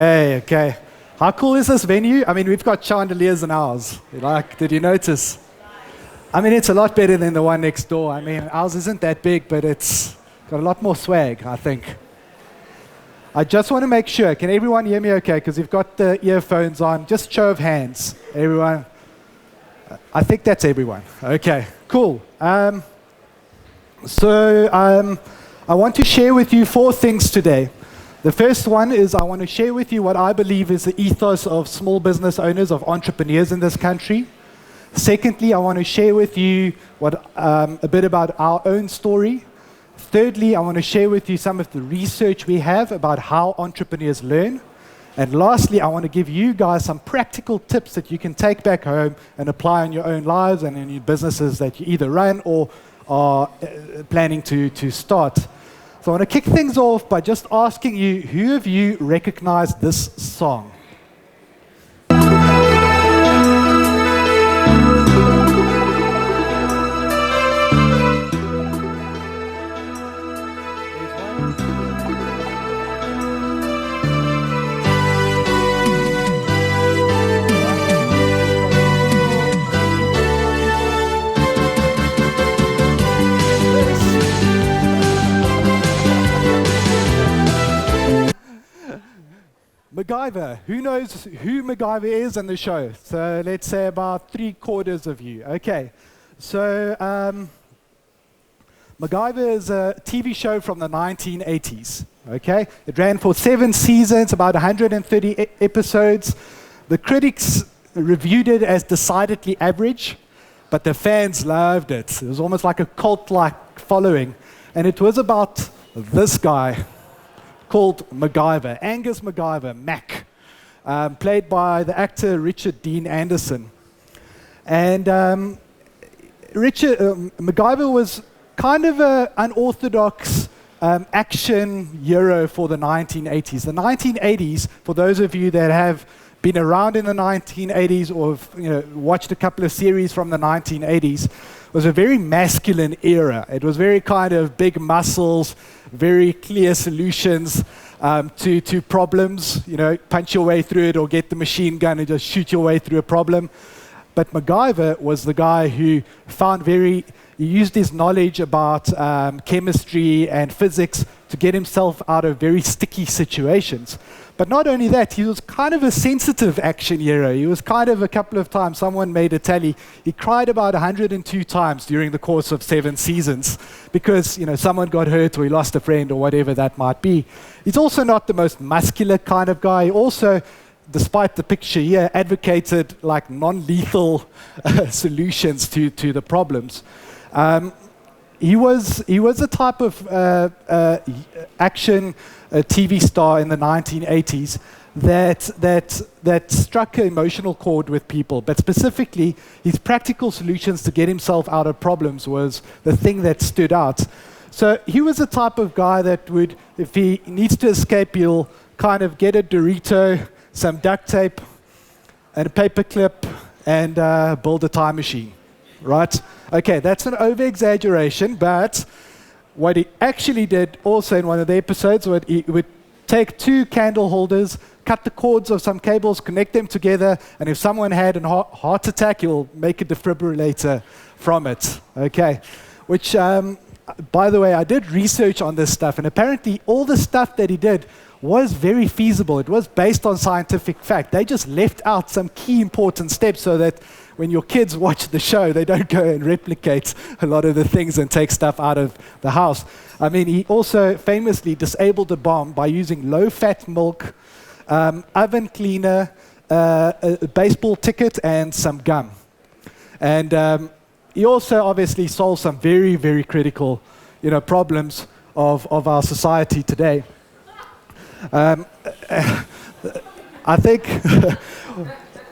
Hey, okay. How cool is this venue? I mean, we've got chandeliers in ours. Did you notice? I mean, it's a lot better than the one next door. I mean, ours isn't that big, but it's got a lot more swag, I think. I just want to make sure. Can everyone hear me okay? Because we've got the earphones on. Just show of hands. Everyone? I think that's everyone. Okay, cool. I want to share with you 4 things today. The first one is I want to share with you what I believe is the ethos of small business owners, of entrepreneurs in this country. Secondly, I want to share with you a bit about our own story. Thirdly, I want to share with you some of the research we have about how entrepreneurs learn. And lastly, I want to give you guys some practical tips that you can take back home and apply in your own lives and in your businesses that you either run or are planning to start. So I want to kick things off by just asking you, who of you recognize this song? MacGyver. Who knows who MacGyver is in the show? So let's say about 3/4 of you. Okay. So MacGyver is a TV show from the 1980s. Okay. It ran for 7 seasons, about 130 episodes. The critics reviewed it as decidedly average, but the fans loved it. It was almost like a cult-like following. And it was about this guy called MacGyver, Angus MacGyver, Mac, played by the actor Richard Dean Anderson. And MacGyver was kind of an unorthodox action hero for the 1980s. The 1980s, for those of you that have been around in the 1980s or have, watched a couple of series from the 1980s, was a very masculine era. It was very kind of big muscles, very clear solutions to problems. Punch your way through it or get the machine gun and just shoot your way through a problem. But MacGyver was the guy who he used his knowledge about chemistry and physics to get himself out of very sticky situations. But not only that, he was kind of a sensitive action hero. He was kind of a couple of times, someone made a tally, he cried about 102 times during the course of 7 seasons because, someone got hurt or he lost a friend or whatever that might be. He's also not the most muscular kind of guy. He also, despite the picture here, advocated like non-lethal solutions to the problems. He was a type of action TV star in the 1980s that struck an emotional chord with people. But specifically, his practical solutions to get himself out of problems was the thing that stood out. So he was the type of guy that would, if he needs to escape, he'll kind of get a Dorito, some duct tape, and a paper clip, and build a time machine. Right? Okay, that's an over-exaggeration, but what he actually did also in one of the episodes, he would take 2 candle holders, cut the cords of some cables, connect them together, and if someone had a heart attack, he'll make a defibrillator from it. Okay, which, by the way, I did research on this stuff, and apparently all the stuff that he did was very feasible. It was based on scientific fact. They just left out some key important steps so that when your kids watch the show, they don't go and replicate a lot of the things and take stuff out of the house. I mean, he also famously disabled a bomb by using low-fat milk, oven cleaner, a baseball ticket, and some gum. And he also obviously solved some very, very critical, problems of our society today. I think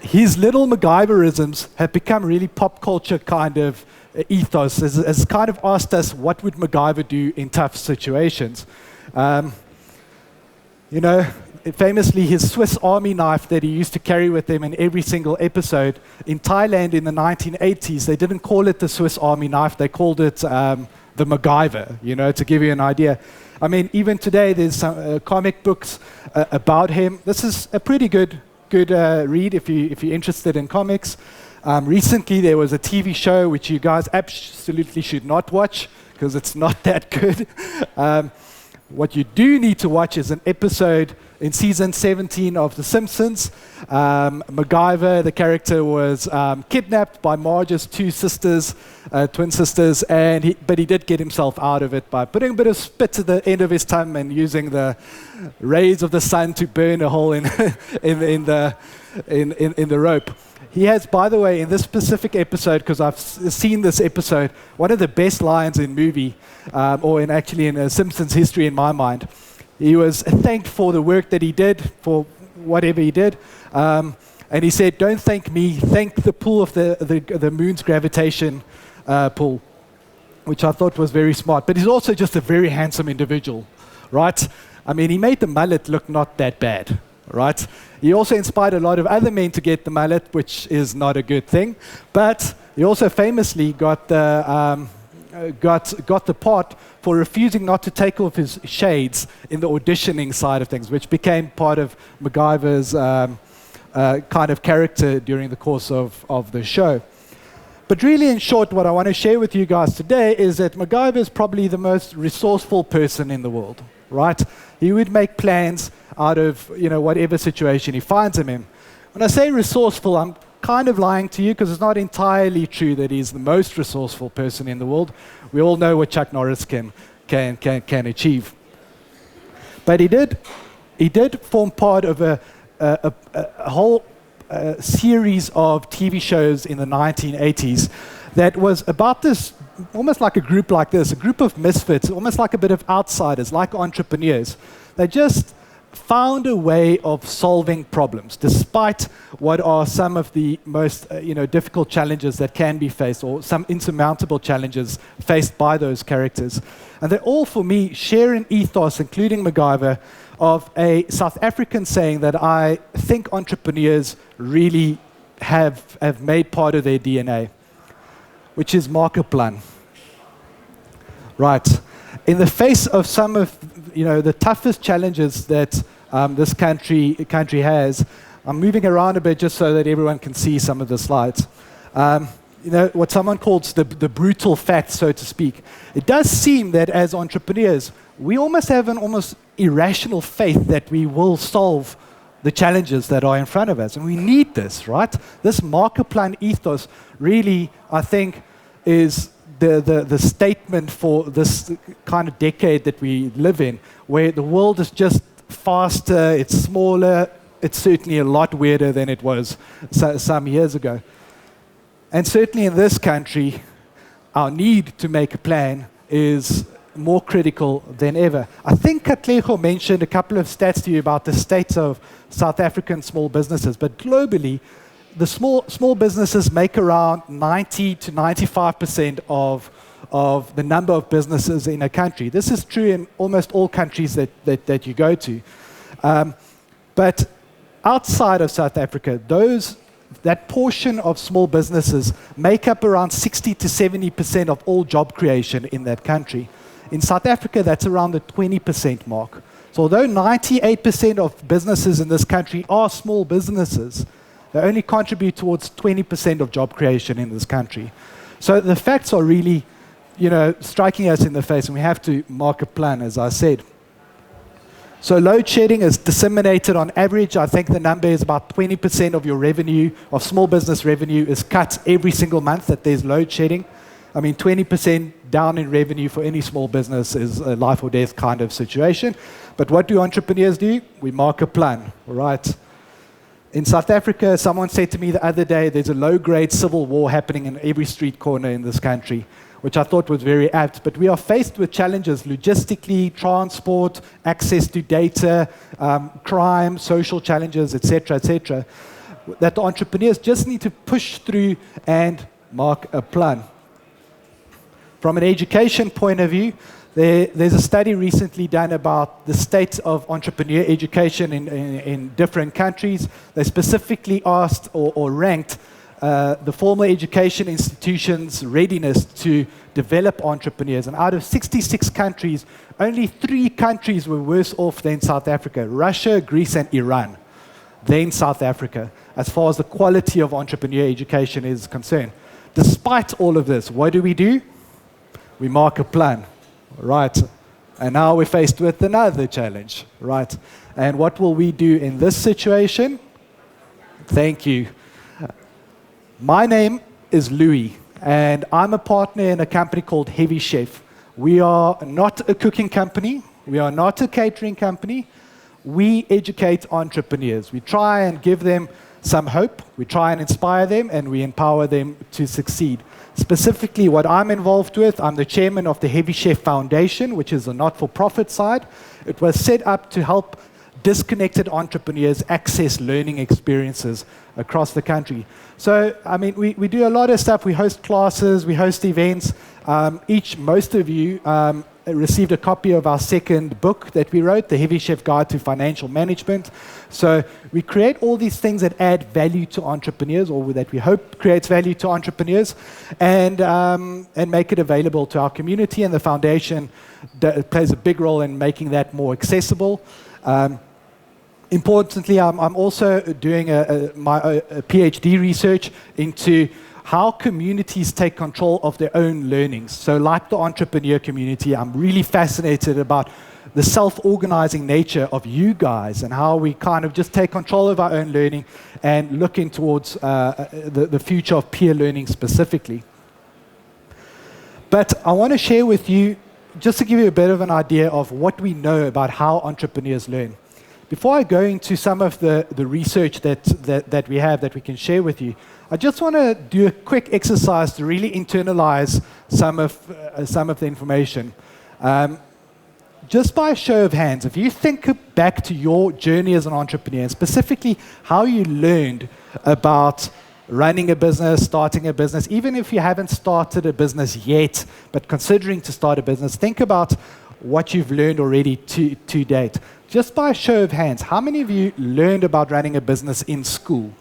his little MacGyverisms have become really pop culture kind of ethos. Has kind of asked us, what would MacGyver do in tough situations? Famously, his Swiss Army knife that he used to carry with him in every single episode. In Thailand in the 1980s, they didn't call it the Swiss Army knife. They called it the MacGyver, you know, to give you an idea. I mean, even today there's some comic books about him. This is a pretty good read if you're interested in comics. Recently there was a TV show which you guys absolutely should not watch because it's not that good. What you do need to watch is an episode in season 17 of The Simpsons. MacGyver, the character, was kidnapped by Marge's two sisters, twin sisters, but he did get himself out of it by putting a bit of spit at the end of his tongue and using the rays of the sun to burn a hole in the rope. He has, by the way, in this specific episode, because I've seen this episode, one of the best lines in movie, or in Simpsons history in my mind. He was thanked for the work that he did, for whatever he did, and he said, "Don't thank me, thank the pull of the moon's gravitation pull," which I thought was very smart. But he's also just a very handsome individual, right? I mean, he made the mullet look not that bad. Right? He also inspired a lot of other men to get the mullet, which is not a good thing. But he also famously got the part for refusing not to take off his shades in the auditioning side of things, which became part of MacGyver's kind of character during the course of the show. But really, in short, what I want to share with you guys today is that MacGyver is probably the most resourceful person in the world. Right? He would make plans out of whatever situation he finds him in. When I say resourceful, I'm kind of lying to you because it's not entirely true that he's the most resourceful person in the world. We all know what Chuck Norris can achieve. But he did form part of a whole series of TV shows in the 1980s that was about this, almost like a group like this, a group of misfits, almost like a bit of outsiders, like entrepreneurs. They just found a way of solving problems, despite what are some of the most difficult challenges that can be faced, or some insurmountable challenges faced by those characters. And they all, for me, share an ethos, including MacGyver, of a South African saying that I think entrepreneurs really have made part of their DNA, which is maak 'n plan. Right. In the face of some of the toughest challenges that this country has, I'm moving around a bit just so that everyone can see some of the slides. What someone calls the brutal fact, so to speak. It does seem that as entrepreneurs, we almost have an almost irrational faith that we will solve the challenges that are in front of us. And we need this, right? This maak 'n plan ethos really, I think, is the statement for this kind of decade that we live in, where the world is just faster, it's smaller, it's certainly a lot weirder than it was some years ago. And certainly in this country, our need to make a plan is more critical than ever. I think Katlego mentioned a couple of stats to you about the state of South African small businesses, but globally, the small businesses make around 90 to 95% of the number of businesses in a country. This is true in almost all countries that you go to. But outside of South Africa, that portion of small businesses make up around 60 to 70% of all job creation in that country. In South Africa, that's around the 20% mark. So although 98% of businesses in this country are small businesses, they only contribute towards 20% of job creation in this country. So the facts are really, striking us in the face, and we have to maak 'n plan, as I said. So load shedding is disseminated on average. I think the number is about 20% of your revenue, of small business revenue, is cut every single month that there's load shedding. I mean, 20% down in revenue for any small business is a life or death kind of situation. But what do entrepreneurs do? We maak 'n plan, right? In South Africa, someone said to me the other day, there's a low-grade civil war happening in every street corner in this country, which I thought was very apt. But we are faced with challenges logistically, transport, access to data, crime, social challenges, etc., that the entrepreneurs just need to push through and maak 'n plan. From an education point of view, there's a study recently done about the state of entrepreneur education in different countries. They specifically asked or ranked the formal education institutions' readiness to develop entrepreneurs. And out of 66 countries, only 3 countries were worse off than South Africa: Russia, Greece, and Iran, then South Africa, as far as the quality of entrepreneur education is concerned. Despite all of this, what do? We mark a plan, right? And now we're faced with another challenge, right? And what will we do in this situation? Thank you. My name is Louis, and I'm a partner in a company called Heavy Chef. We are not a cooking company. We are not a catering company. We educate entrepreneurs. We try and give them some hope. We try and inspire them, and we empower them to succeed. Specifically, what I'm involved with, I'm the chairman of the Heavy Chef Foundation, which is a not-for-profit side. It was set up to help disconnected entrepreneurs access learning experiences across the country. So, I mean, we do a lot of stuff. We host classes, we host events. Most of you received a copy of our second book that we wrote, The Heavy Chef Guide to Financial Management. So we create all these things that add value to entrepreneurs, or that we hope creates value to entrepreneurs, and make it available to our community. And the foundation plays a big role in making that more accessible. Importantly, I'm also doing my PhD research into how communities take control of their own learnings. So like the entrepreneur community, I'm really fascinated about the self-organizing nature of you guys and how we kind of just take control of our own learning and looking towards the future of peer learning specifically. But I want to share with you, just to give you a bit of an idea of what we know about how entrepreneurs learn. Before I go into some of the research that we have that we can share with you, I just want to do a quick exercise to really internalize some of the information. Just by a show of hands, if you think back to your journey as an entrepreneur, and specifically how you learned about running a business, starting a business, even if you haven't started a business yet, but considering to start a business, think about what you've learned already to date. Just by a show of hands, how many of you learned about running a business in school?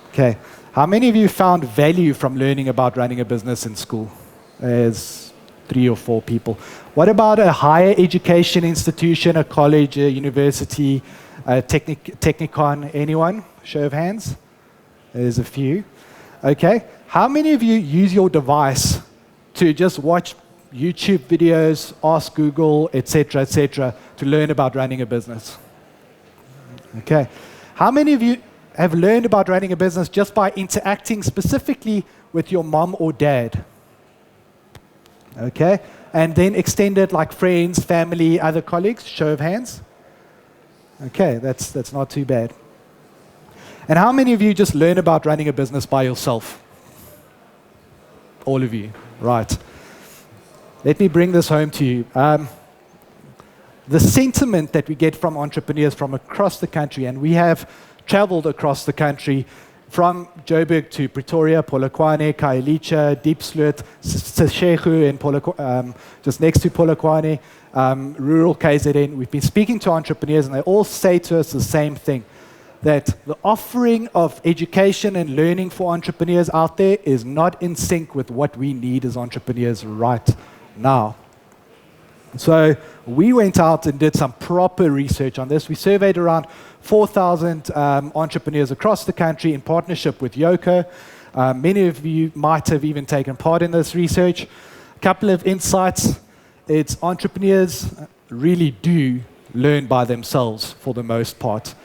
Okay. How many of you found value from learning about running a business in school? There's 3 or 4 people. What about a higher education institution, a college, a university, a technicon? Anyone? Show of hands. There's a few. Okay. How many of you use your device to just watch YouTube videos, ask Google, etc., to learn about running a business? Okay. How many of you have learned about running a business just by interacting specifically with your mom or dad? Okay. And then extended like friends, family, other colleagues? Show of hands. Okay, that's not too bad. And how many of you just learn about running a business by yourself? All of you, right. Let me bring this home to you. The sentiment that we get from entrepreneurs from across the country, and we have traveled across the country from Joburg to Pretoria, Polokwane, Khayelitsha, Diepsloot, Seshego, and just next to Polokwane, rural KZN. We've been speaking to entrepreneurs, and they all say to us the same thing, that the offering of education and learning for entrepreneurs out there is not in sync with what we need as entrepreneurs right now. So we went out and did some proper research on this. We surveyed around 4,000 entrepreneurs across the country in partnership with Yoko. Many of you might have even taken part in this research. A couple of insights. It's entrepreneurs really do learn by themselves for the most part.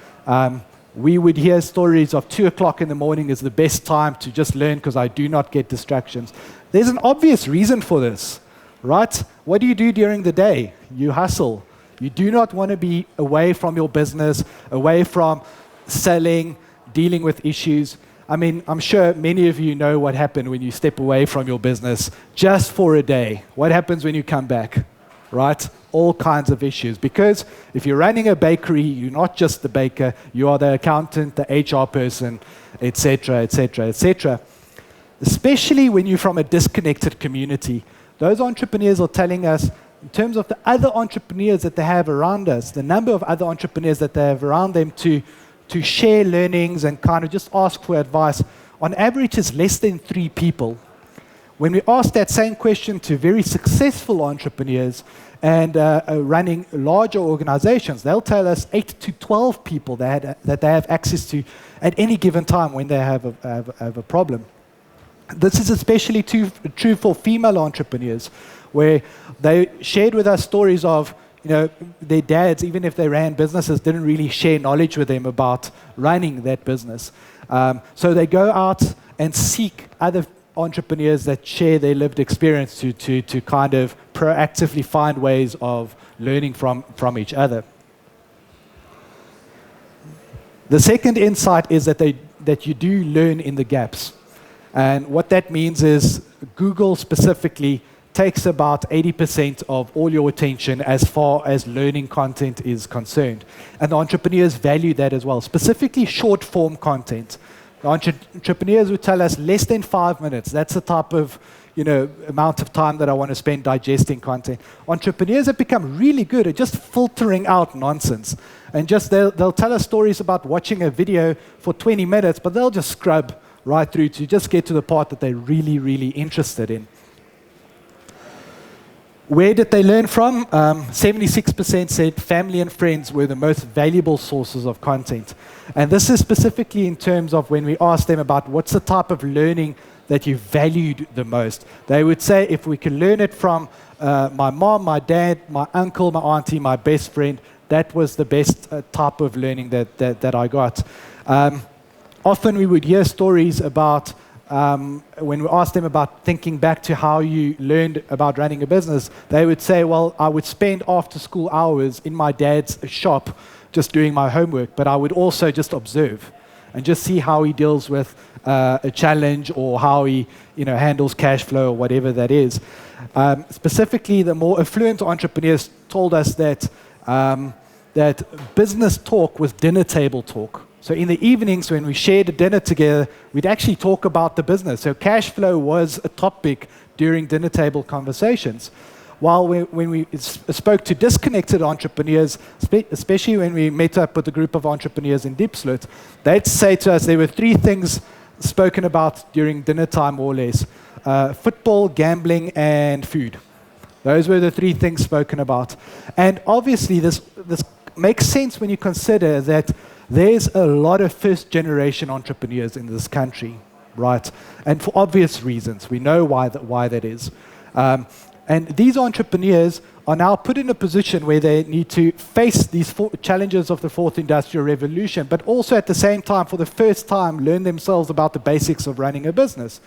We would hear stories of 2 o'clock in the morning is the best time to just learn because I do not get distractions. There's an obvious reason for this, right? What do you do during the day? You hustle. You do not want to be away from your business, away from selling, dealing with issues. I mean, I'm sure many of you know what happened when you step away from your business just for a day. What happens when you come back, right? All kinds of issues. Because if you're running a bakery, you're not just the baker, you are the accountant, the HR person, etc., etc., etc. Especially when you're from a disconnected community. Those entrepreneurs are telling us, in terms of the other entrepreneurs that they have around us, the number of other entrepreneurs that they have around them to to share learnings and kind of just ask for advice, on average is less than 3 people. When we ask that same question to very successful entrepreneurs and running larger organizations, they'll tell us 8 to 12 people that they have access to at any given time when they have a problem. This is especially true for female entrepreneurs, where they shared with us stories of, their dads, even if they ran businesses, didn't really share knowledge with them about running that business. So they go out and seek other entrepreneurs that share their lived experience to kind of proactively find ways of learning from each other. The second insight is that you do learn in the gaps. And what that means is Google specifically takes about 80% of all your attention as far as learning content is concerned. And the entrepreneurs value that as well, specifically short-form content. The entrepreneurs would tell us less than 5 minutes. That's the type of amount of time that I want to spend digesting content. Entrepreneurs have become really good at just filtering out nonsense. And just they'll tell us stories about watching a video for 20 minutes, but they'll just scrub right through to just get to the part that they're really, really interested in. Where did they learn from? 76% said family and friends were the most valuable sources of content. And this is specifically in terms of when we asked them about what's the type of learning that you valued the most. They would say, if we can learn it from my mom, my dad, my uncle, my auntie, my best friend, that was the best type of learning that I got. Often we would hear stories about when we asked them about thinking back to how you learned about running a business, they would say, well, I would spend after school hours in my dad's shop just doing my homework, but I would also just observe and just see how he deals with a challenge or how he handles cash flow or whatever that is. Specifically, the more affluent entrepreneurs told us that business talk was dinner table talk. So in the evenings when we shared a dinner together, we'd actually talk about the business. So cash flow was a topic during dinner table conversations. While when we spoke to disconnected entrepreneurs, especially when we met up with a group of entrepreneurs in Diepsloot, they'd say to us there were 3 things spoken about during dinner time, more or less. Football, gambling, and food. Those were the 3 things spoken about. And obviously this makes sense when you consider that there's a lot of first-generation entrepreneurs in this country, right? And for obvious reasons. We know why that is. And these entrepreneurs are now put in a position where they need to face these challenges of the 4th Industrial Revolution, but also at the same time, for the first time, learn themselves about the basics of running a business.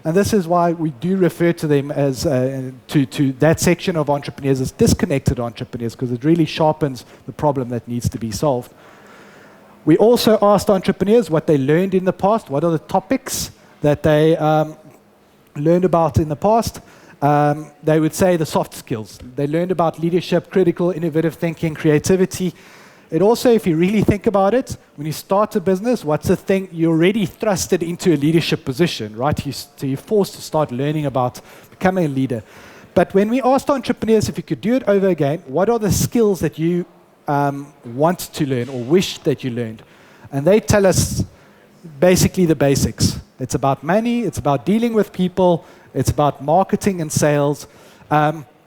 And this is why we do refer to them as, to that section of entrepreneurs as disconnected entrepreneurs, because it really sharpens the problem that needs to be solved. We also asked entrepreneurs what they learned in the past, what are the topics that they learned about in the past. They would say the soft skills. They learned about leadership, critical, innovative thinking, creativity. It also, if you really think about it, when you start a business, what's the thing? You're already thrusted into a leadership position, right? So you're forced to start learning about becoming a leader. But when we asked entrepreneurs if you could do it over again, what are the skills that you want to learn or wish that you learned? And they tell us basically the basics. It's about money, it's about dealing with people, it's about marketing and sales.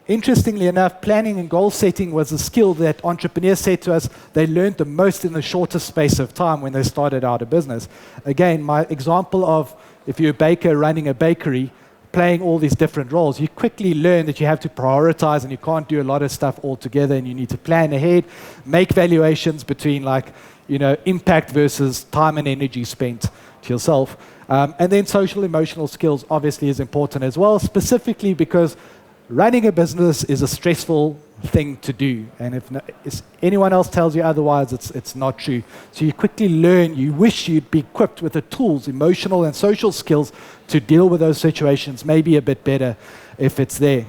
Interestingly enough, planning and goal setting was a skill that entrepreneurs said to us they learned the most in the shortest space of time when they started out a business. Again, my example of if you're a baker running a bakery, playing all these different roles, you quickly learn that you have to prioritize and you can't do a lot of stuff all together and you need to plan ahead, make valuations between impact versus time and energy spent to yourself. And then social emotional skills obviously is important as well, specifically because running a business is a stressful thing to do. And if anyone else tells you otherwise, it's not true. So you quickly learn, you wish you'd be equipped with the tools, emotional and social skills to deal with those situations, maybe a bit better if it's there.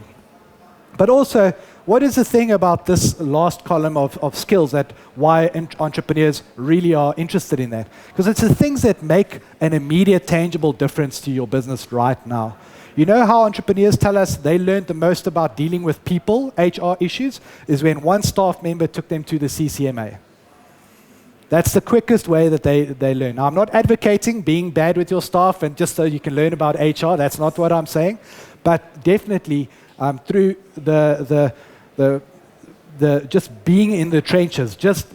But also, what is the thing about this last column of skills that why entrepreneurs really are interested in that? Because it's the things that make an immediate, tangible difference to your business right now. You know how entrepreneurs tell us they learned the most about dealing with people, HR issues, is when one staff member took them to the CCMA. That's the quickest way that they learn. Now, I'm not advocating being bad with your staff and just so you can learn about HR. That's not what I'm saying. But definitely through the just being in the trenches, just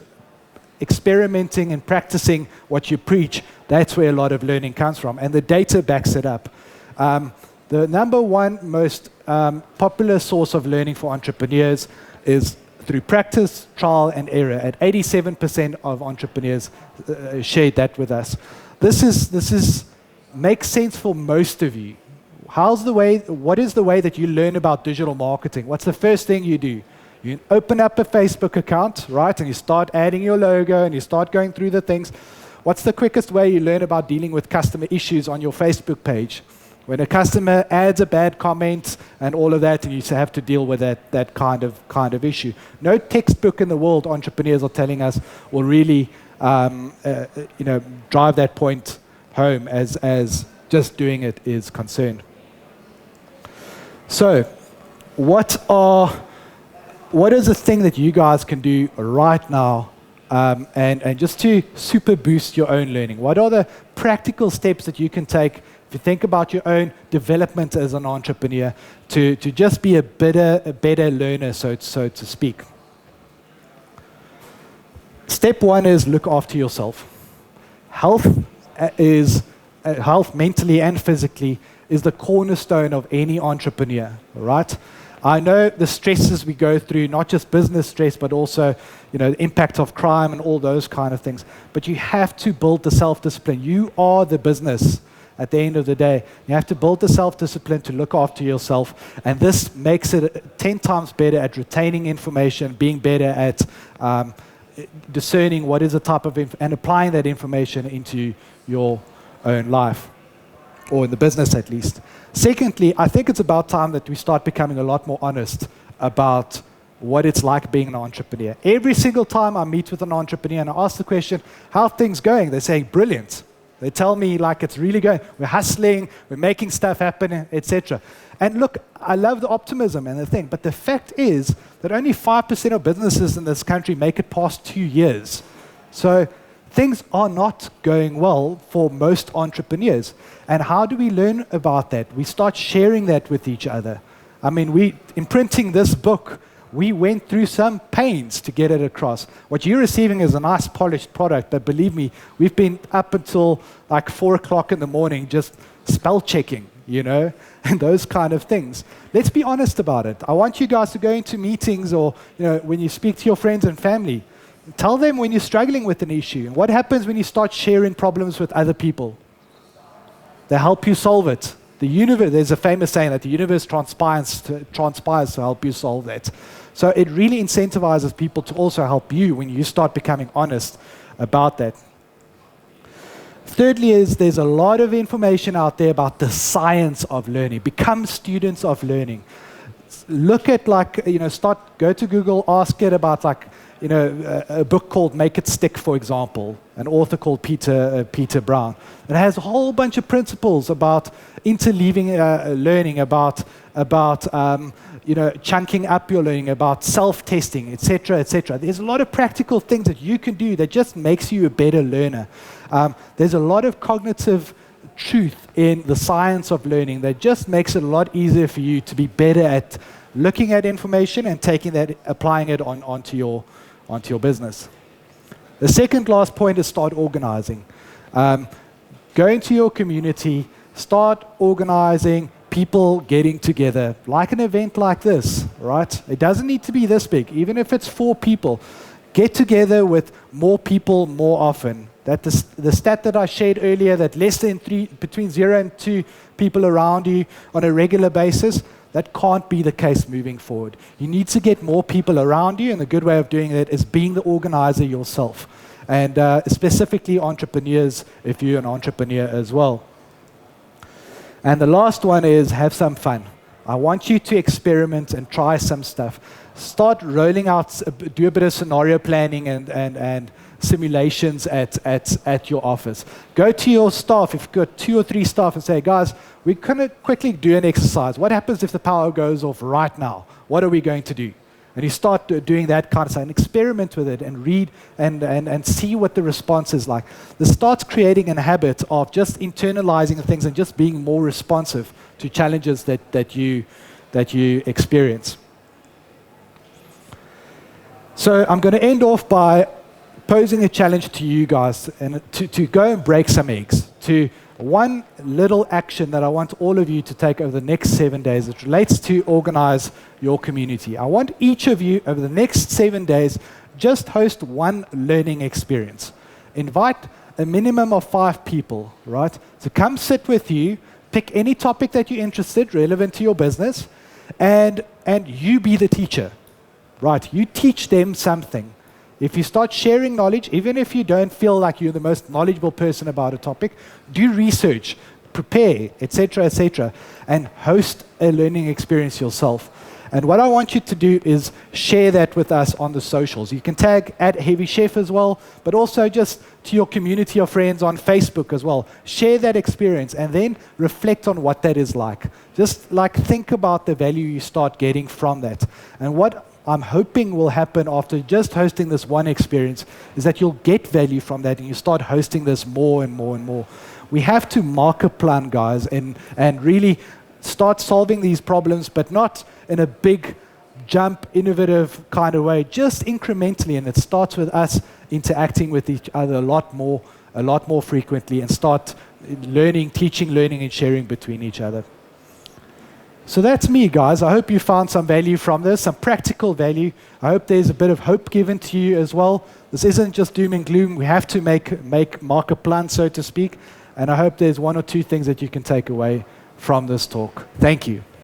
experimenting and practicing what you preach, that's where a lot of learning comes from. And the data backs it up. The number one most popular source of learning for entrepreneurs is through practice, trial, and error. At 87% of entrepreneurs shared that with us. This is makes sense for most of you. What is the way that you learn about digital marketing? What's the first thing you do? You open up a Facebook account, right? And you start adding your logo and you start going through the things. What's the quickest way you learn about dealing with customer issues on your Facebook page? When a customer adds a bad comment and all of that, and you have to deal with that kind of issue. No textbook in the world, entrepreneurs are telling us, will really drive that point home as just doing it is concerned. So, what is the thing that you guys can do right now and just to super boost your own learning? What are the practical steps that you can take if you think about your own development as an entrepreneur to just be a better learner, so to speak? Step one is look after yourself. Health mentally and physically is the cornerstone of any entrepreneur, right? I know the stresses we go through, not just business stress, but also, the impact of crime and all those kind of things. But you have to build the self-discipline. You are the business at the end of the day. You have to build the self-discipline to look after yourself. And this makes it 10 times better at retaining information, being better at discerning what is the type of and applying that information into your own life, or in the business at least. Secondly, I think it's about time that we start becoming a lot more honest about what it's like being an entrepreneur. Every single time I meet with an entrepreneur and I ask the question, how are things going? They say, brilliant. They tell me like it's really going. We're hustling, we're making stuff happen, etc. And look, I love the optimism and the thing, but the fact is that only 5% of businesses in this country make it past 2 years. So things are not going well for most entrepreneurs. And how do we learn about that? We start sharing that with each other. I mean, in printing this book, we went through some pains to get it across. What you're receiving is a nice polished product, but believe me, we've been up until like 4 o'clock in the morning just spell checking, and those kind of things. Let's be honest about it. I want you guys to go into meetings or, when you speak to your friends and family, tell them when you're struggling with an issue. And what happens when you start sharing problems with other people? They help you solve it. The universe, there's a famous saying that the universe transpires to help you solve that. So it really incentivizes people to also help you when you start becoming honest about that. Thirdly there's a lot of information out there about the science of learning. Become students of learning. Look at go to Google, ask it about a book called Make It Stick, for example, an author called Peter Brown. It has a whole bunch of principles about interleaving learning, about chunking up your learning, about self-testing, etc., etc. There's a lot of practical things that you can do that just makes you a better learner. There's a lot of cognitive truth in the science of learning that just makes it a lot easier for you to be better at looking at information and applying it onto your business. The second last point is start organizing. Go into your community, start organizing people getting together, like an event like this, right? It doesn't need to be this big, even if it's 4 people. Get together with more people more often. The stat that I shared earlier, that less than between 0 and 2 people around you on a regular basis, that can't be the case moving forward. You need to get more people around you, and the good way of doing that is being the organizer yourself. And specifically entrepreneurs, if you're an entrepreneur as well. And the last one is have some fun. I want you to experiment and try some stuff. Start rolling out, do a bit of scenario planning and simulations at your office. Go to your staff, if you've got 2 or 3 staff, and say, guys, we're going to quickly do an exercise. What happens if the power goes off right now? What are we going to do? And you start doing that kind of stuff and experiment with it and read and see what the response is like. This starts creating a habit of just internalizing things and just being more responsive to challenges that you experience. So I'm going to end off by posing a challenge to you guys and to go and break some eggs. To one little action that I want all of you to take over the next 7 days. It relates to organize your community. I want each of you over the next 7 days just host one learning experience. Invite a minimum of 5 people, right? So come sit with you, pick any topic that you're interested, relevant to your business, and you be the teacher, right? You teach them something. If you start sharing knowledge, even if you don't feel like you're the most knowledgeable person about a topic, do research, prepare, etc., and host a learning experience yourself. And what I want you to do is share that with us on the socials. You can tag @HeavyChef as well, but also just to your community of friends on Facebook as well. Share that experience and then reflect on what that is like. Just like think about the value you start getting from that. And what I'm hoping will happen after just hosting this one experience is that you'll get value from that and you start hosting this more and more and more. We have to market plan, guys, and really start solving these problems, but not in a big jump, innovative kind of way, just incrementally. And it starts with us interacting with each other a lot more frequently and start teaching, learning, and sharing between each other. So that's me, guys. I hope you found some value from this, some practical value. I hope there's a bit of hope given to you as well. This isn't just doom and gloom. We have to make market plans, so to speak. And I hope there's 1 or 2 things that you can take away from this talk. Thank you.